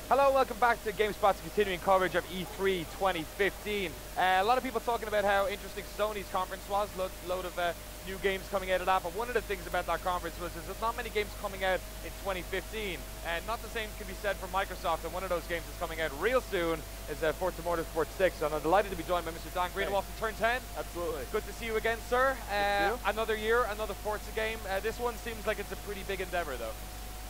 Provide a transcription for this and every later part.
Hello, welcome back to Gamespot's continuing coverage of E3 2015. A lot of people talking about how interesting Sony's conference was, load of new games coming out of that, but one of the things about that conference was there's not many games coming out in 2015, and not the same can be said for Microsoft, and one of those games is coming out real soon is Forza Motorsport 6, and I'm delighted to be joined by Mr. Dan Greenawalt from Turn 10. Absolutely. Good to see you again, sir. Another year, another Forza game. This one seems like it's a pretty big endeavor, though.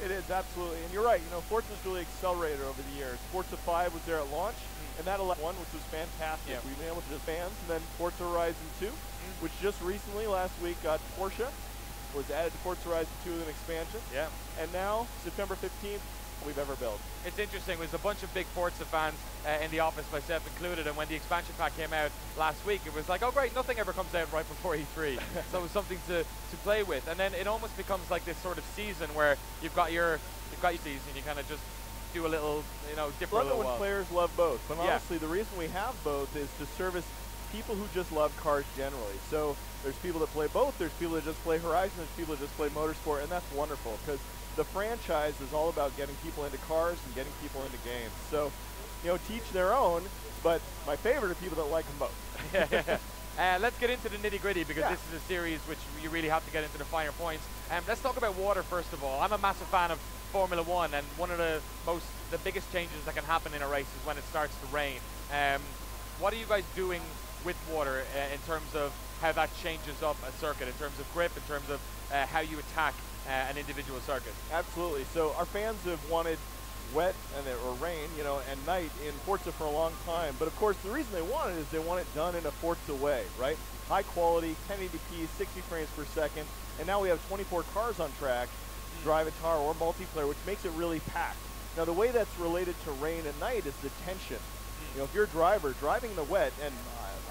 It is, absolutely. And you're right, Forza's really accelerated over the years. Forza 5 was there at launch, and that 11 which was fantastic. Yeah. We've been able to just fans, and then Forza Horizon 2, which just recently, last week, got Porsche, was added to Forza Horizon 2 with an expansion. Yeah. And now, September 15th, we've ever built. It's interesting, there's a bunch of big Forza fans in the office, myself included, and when the expansion pack came out last week, it was like, oh great, nothing ever comes out right before E3. So it was something to play with. And then it almost becomes like this sort of season where you've got your season, you kind of just do a little, dip for a little while. When players love both, but honestly, the reason we have both is to service people who just love cars generally. So there's people that play both, there's people that just play Horizon, there's people that just play Motorsport, and that's wonderful, because the franchise is all about getting people into cars and getting people into games. So, teach their own, but my favorite are people that like them both. Let's get into the nitty-gritty, because this is a series which you really have to get into the finer points. Let's talk about water first of all. I'm a massive fan of Formula One, and one of the biggest changes that can happen in a race is when it starts to rain. What are you guys doing with water in terms of how that changes up a circuit, in terms of grip, in terms of how you attack an individual circuit? Absolutely. So our fans have wanted wet or rain, and night in Forza for a long time. But of course, the reason they want it is they want it done in a Forza way, right? High quality, 1080p, 60 frames per second, and now we have 24 cars on track, drive a car or multiplayer, which makes it really packed. Now the way that's related to rain and night is the tension. If you're a driver driving the wet, and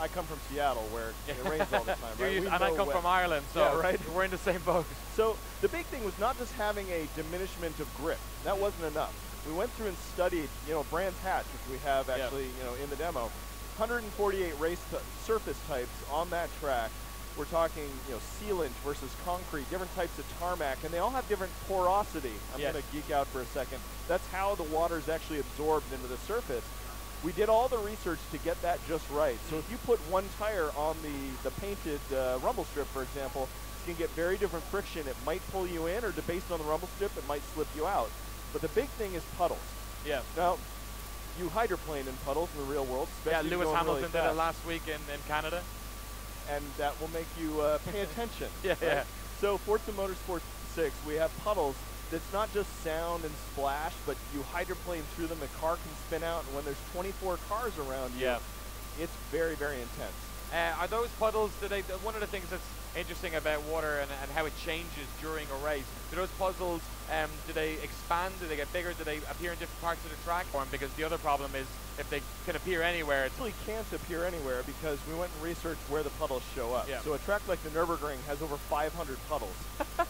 I come from Seattle where it rains all the time, right? And I come from Ireland, so we're in the same boat. So the big thing was not just having a diminishment of grip. That wasn't enough. We went through and studied, Brands Hatch, which we have actually, in the demo. 148 surface types on that track. We're talking, sealant versus concrete, different types of tarmac, and they all have different porosity. I'm going to geek out for a second. That's how the water is actually absorbed into the surface. We did all the research to get that just right. So if you put one tire on the painted rumble strip, for example, you can get very different friction. It might pull you in, or based on the rumble strip, it might slip you out. But the big thing is puddles. Yeah. Now, you hydroplane in puddles in the real world. Yeah, Lewis Hamilton did it last week in Canada. And that will make you pay attention. Yeah. So Forza Motorsport 6, we have puddles. That's not just sound and splash, but you hydroplane through them, the car can spin out, and when there's 24 cars around you, it's very, very intense. Are those puddles, one of the things that's interesting about water and how it changes during a race, do those puddles, do they expand, do they get bigger, do they appear in different parts of the track? Because the other problem is, if they can appear anywhere, it really can't appear anywhere, because we went and researched where the puddles show up. Yeah. So a track like the Nürburgring has over 500 puddles,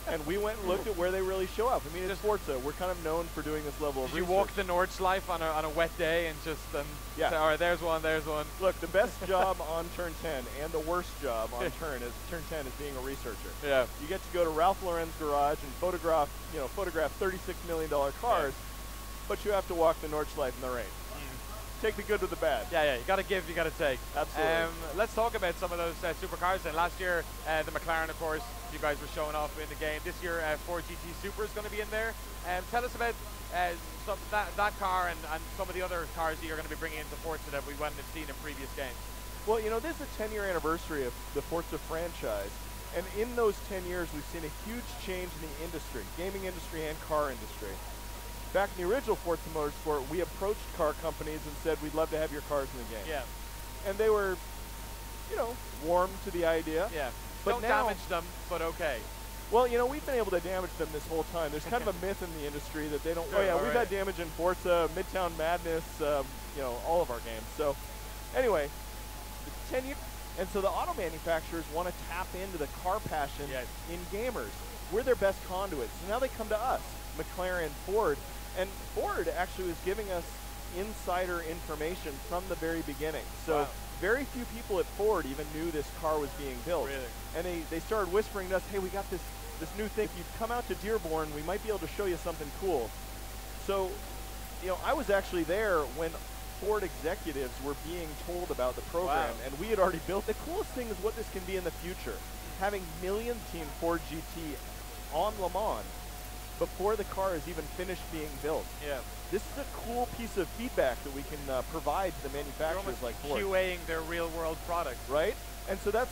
and we went and looked at where they really show up. I mean, it's Forza. We're kind of known for doing this level of research. You walk the Nordschleife on a wet day and just say, all right, there's one, there's one. Look, the best job on Turn 10 and the worst job on Turn 10 is being a researcher. Yeah. You get to go to Ralph Lauren's garage and photograph $36 million cars, but you have to walk the Nordschleife in the rain. Take the good with the bad. Yeah, you got to give, you got to take. Absolutely. Let's talk about some of those supercars then. Last year, the McLaren, of course, you guys were showing off in the game. This year, Ford GT Super is going to be in there. Tell us about that car and some of the other cars that you're going to be bringing into Forza that we wouldn't have seen in previous games. Well, this is a 10-year anniversary of the Forza franchise. And in those 10 years, we've seen a huge change in the industry, gaming industry and car industry. Back in the original Forza Motorsport, we approached car companies and said, we'd love to have your cars in the game. Yeah. And they were, warm to the idea. Yeah. But don't damage them, but okay. Well, we've been able to damage them this whole time. There's kind of a myth in the industry that they don't, we've had damage in Forza, Midtown Madness, all of our games. So, anyway, it's 10 years. And so the auto manufacturers want to tap into the car passion in gamers. We're their best conduits. So now they come to us, McLaren, Ford. And Ford actually was giving us insider information from the very beginning. So very few people at Ford even knew this car was being built. Really? And they started whispering to us, hey, we got this new thing. If you come out to Dearborn, we might be able to show you something cool. So you know, I was actually there when Ford executives were being told about the program, and we had already built. The coolest thing is what this can be in the future. Having million-team Ford GT on Le Mans before the car is even finished being built. Yeah. This is a cool piece of feedback that we can provide to the manufacturers like Ford. QAing their real-world product. Right? And so that's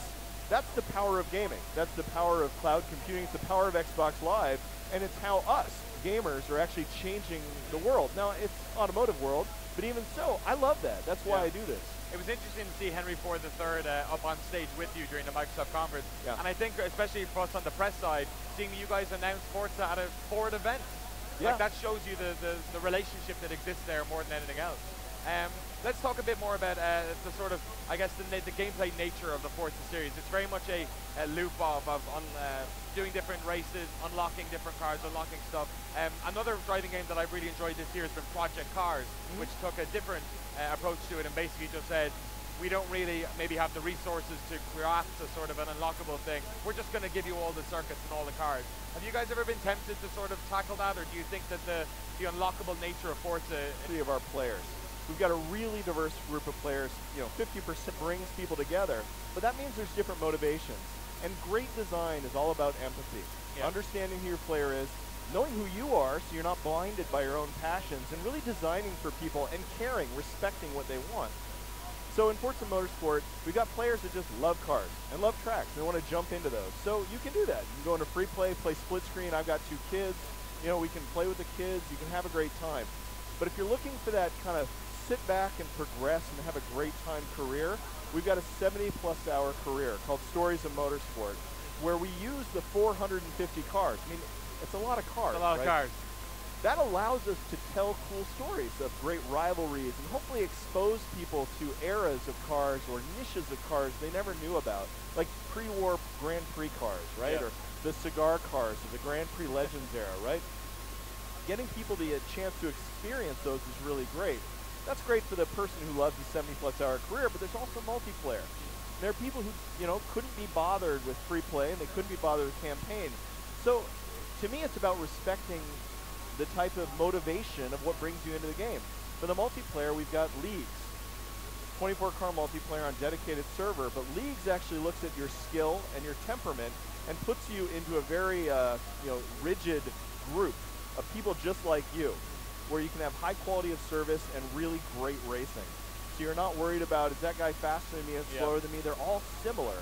the power of gaming. That's the power of cloud computing. It's the power of Xbox Live, and it's how us, gamers, are actually changing the world. Now, it's automotive world, but even so, I love that. That's why I do this. It was interesting to see Henry Ford III up on stage with you during the Microsoft conference. Yeah. And I think, especially for us on the press side, seeing you guys announce Forza at a Ford event, like that shows you the relationship that exists there more than anything else. Let's talk a bit more about the sort of, I guess, the gameplay nature of the Forza series. It's very much a loop of doing different races, unlocking different cars, unlocking stuff. Another driving game that I've really enjoyed this year has been Project Cars, which took a different approach to it and basically just said, we don't really maybe have the resources to craft a sort of an unlockable thing. We're just going to give you all the circuits and all the cars. Have you guys ever been tempted to sort of tackle that, or do you think that the unlockable nature of Forza... of our players. We've got a really diverse group of players. You know, 50% brings people together, but that means there's different motivations. And great design is all about empathy. Understanding who your player is, knowing who you are so you're not blinded by your own passions, and really designing for people and caring, respecting what they want. So in Forza Motorsport, we've got players that just love cars and love tracks, and they want to jump into those. So you can do that. You can go into free play split screen. I've got 2 kids. You know, we can play with the kids. You can have a great time. But if you're looking for that kind of sit back and progress and have a great time career, we've got a 70-plus hour career called Stories of Motorsport, where we use the 450 cars. I mean, it's a lot of cars. It's a lot of cars. That allows us to tell cool stories of great rivalries and hopefully expose people to eras of cars or niches of cars they never knew about, like pre-war Grand Prix cars, right? Or the cigar cars of the Grand Prix Legends era, right? Getting people the chance to experience those is really great. That's great for the person who loves the 70-plus hour career, but there's also multiplayer. There are people who, you know, couldn't be bothered with free play, and they couldn't be bothered with campaign. So, to me, it's about respecting the type of motivation of what brings you into the game. For the multiplayer, we've got leagues. 24-car multiplayer on dedicated server, but leagues actually looks at your skill and your temperament and puts you into a very, you know, rigid group of people just like you, where you can have high quality of service and really great racing. So you're not worried about, is that guy faster than me and slower than me? They're all similar.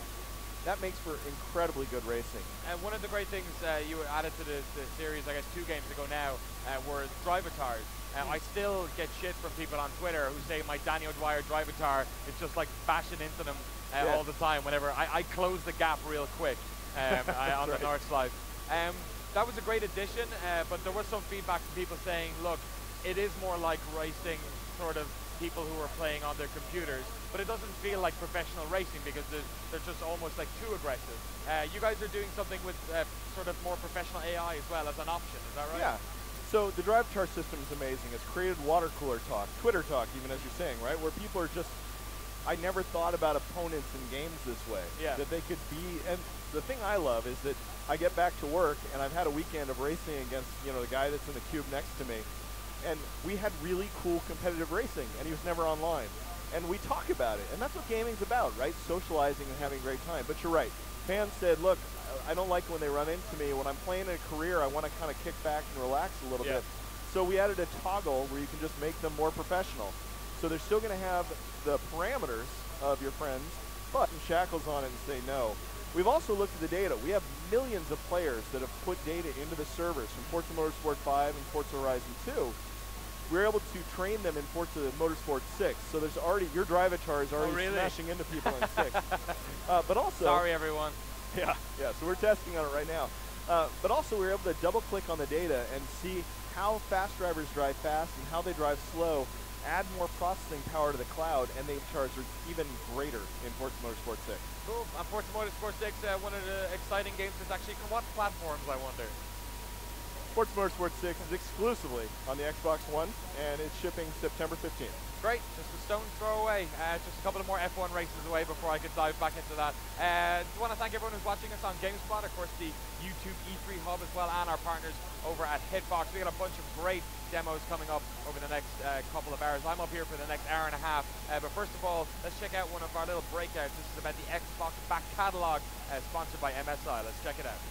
That makes for incredibly good racing. And one of the great things you added to the series, I guess 2 games ago now, were drivatars. I still get shit from people on Twitter who say my Danny O'Dwyer drivatar is just like bashing into them all the time whenever I close the gap real quick on the North Slide. That was a great addition, but there was some feedback from people saying, look, it is more like racing sort of people who are playing on their computers, but it doesn't feel like professional racing because they're just almost like too aggressive. You guys are doing something with sort of more professional AI as well as an option, is that right? Yeah. So the drivatar system is amazing. It's created water cooler talk, Twitter talk even, as you're saying, right? Where people are just, I never thought about opponents in games this way. Yeah. That they could be, and the thing I love is that I get back to work and I've had a weekend of racing against, you know, the guy that's in the cube next to me. And we had really cool competitive racing, and he was never online. And we talk about it, and that's what gaming's about, right? Socializing and having a great time. But you're right. Fans said, look, I don't like when they run into me. When I'm playing a career, I want to kind of kick back and relax a little bit. So we added a toggle where you can just make them more professional. So they're still going to have the parameters of your friends, but some shackles on it and say no. We've also looked at the data. We have millions of players that have put data into the servers from Forza Motorsport 5 and Forza Horizon 2. We're able to train them in Forza Motorsport 6. So there's already, your drivatar is already smashing into people in 6. But also... Sorry, everyone. Yeah, so we're testing on it right now. But also we're able to double click on the data and see how fast drivers drive fast and how they drive slow, add more processing power to the cloud, and the charge are even greater in Forza Motorsport 6. Cool. Forza Motorsport 6, one of the exciting games is actually, what platforms, I wonder? Forza Motorsport 6 is exclusively on the Xbox One, and it's shipping September 15th. Great, just a stone's throw away. Just a couple of more F1 races away before I can dive back into that. I want to thank everyone who's watching us on Gamespot, of course the YouTube E3 hub as well, and our partners over at Hitbox. We got a bunch of great demos coming up over the next couple of hours. I'm up here for the next hour and a half. But first of all, let's check out one of our little breakouts. This is about the Xbox back catalog, sponsored by MSI. Let's check it out.